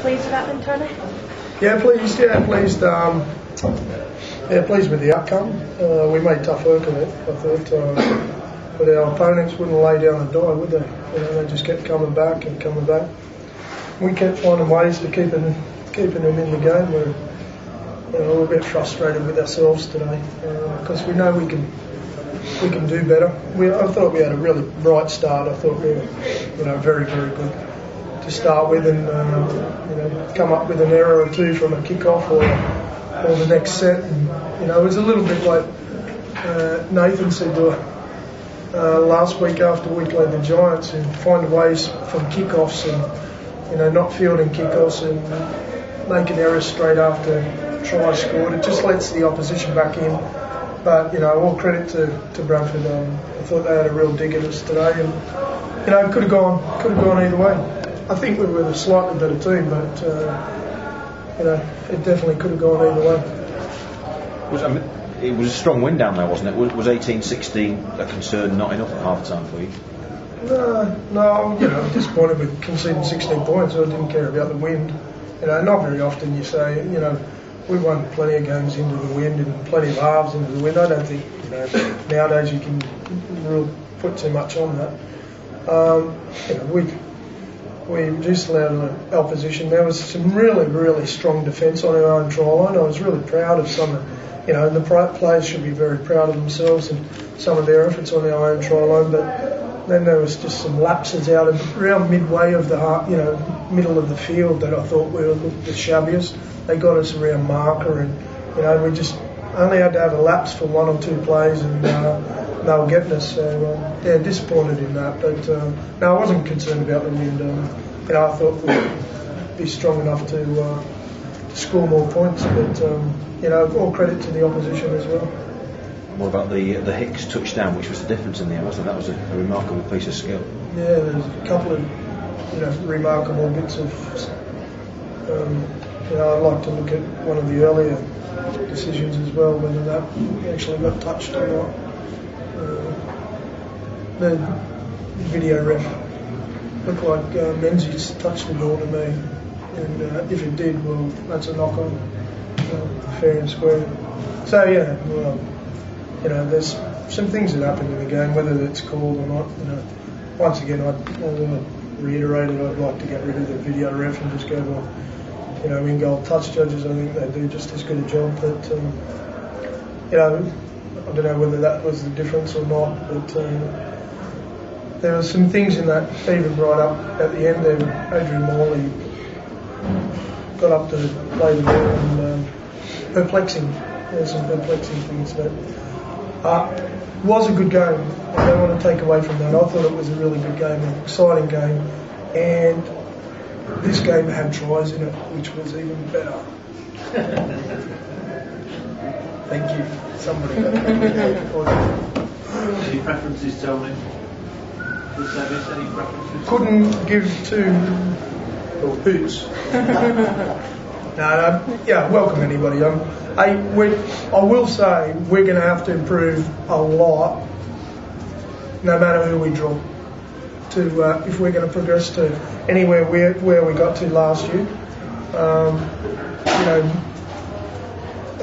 pleased with that then, Tony? Yeah, pleased. Pleased with the outcome. We made tough work of it, I thought. But our opponents wouldn't lay down and die, would they? They just kept coming back and coming back. We kept finding ways to keeping them in the game. We're a bit frustrated with ourselves today because we know we can do better. I thought we had a really bright start. I thought we were, very, very good to start with, and come up with an error or two from a kick-off or the next set. And, it was a little bit like Nathan said to last week after we played the Giants, and find ways from kick-offs and not fielding kick-offs and making errors straight after try scored. It just lets the opposition back in. But all credit to Bradford. I thought they had a real dig at us today, and it could have gone either way. I think we were the slightly better team, but it definitely could have gone either way. It was a strong win down there, wasn't it? Was 18-16 a concern, not enough at half time for you? No, I'm disappointed with conceding 16 points. I didn't care about the wind. Not very often you say, we won plenty of games into the wind and plenty of halves into the wind. I don't think nowadays you can really put too much on that. We just allowed the opposition. There was some really, really strong defence on our own try line. I was really proud of some of, and the players should be very proud of themselves and some of their efforts on our own try line. But then there was just some lapses out around midway of the middle of the field that I thought we were the shabbiest. They got us around marker, and we just only had to have a lapse for one or two plays, and they were getting us. So disappointed in that. But no, I wasn't concerned about the wind. I thought we'd be strong enough to score more points. But all credit to the opposition as well. What about the Hicks touchdown, which was the difference in the end, wasn't it? That was a remarkable piece of skill. Yeah, there's a couple of remarkable bits of. I'd like to look at one of the earlier decisions as well, whether that actually got touched or not. The video ref looked like Menzies touched the ball to me, and if it did, well, that's a knock on, fair and square. So there's some things that happen in the game, whether it's called or not. Once again, I reiterated I'd like to get rid of the video ref and just go to. In goal touch judges, I think they do just as good a job. But I don't know whether that was the difference or not. But there were some things in that, even right up at the end there. Adrian Morley got up to play the ball, and perplexing. There's some perplexing things, but it was a good game. I don't want to take away from that. I thought it was a really good game, an exciting game, and this game had tries in it, which was even better. Thank you. Somebody. Any preferences, Tony? Any preferences? Couldn't give two hoots. Welcome anybody. I will say we're going to have to improve a lot, no matter who we draw. If we're going to progress to anywhere where we got to last year.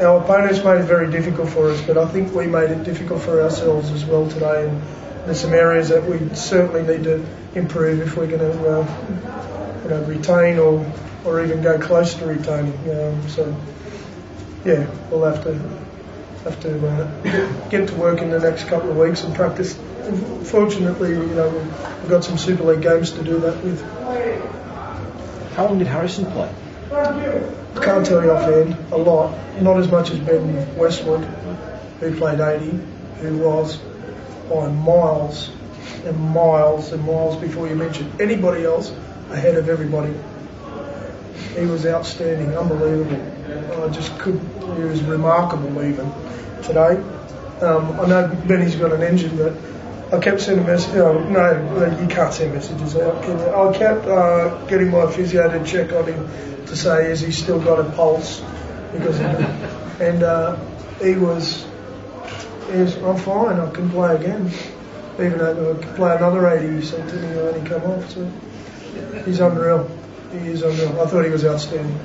Our opponents made it very difficult for us, but I think we made it difficult for ourselves as well today, and there's some areas that we certainly need to improve if we're going to retain or even go close to retaining. We'll have to get to work in the next couple of weeks and practice. Fortunately, we've got some Super League games to do that with. How long did Harrison play? I can't tell you offhand. A lot. Not as much as Ben Westwood, who played 80, who was by miles and miles and miles before you mentioned anybody else ahead of everybody. He was outstanding, unbelievable. He was remarkable even today. I know Benny's got an engine, but I kept sending messages. No, you can't send messages out. I kept getting my physio to check on him to say, has he still got a pulse? Because he was, I'm fine, I can play again. Even though I could play another 80, he said to me when he come off. So he's unreal. He is unreal. I thought he was outstanding.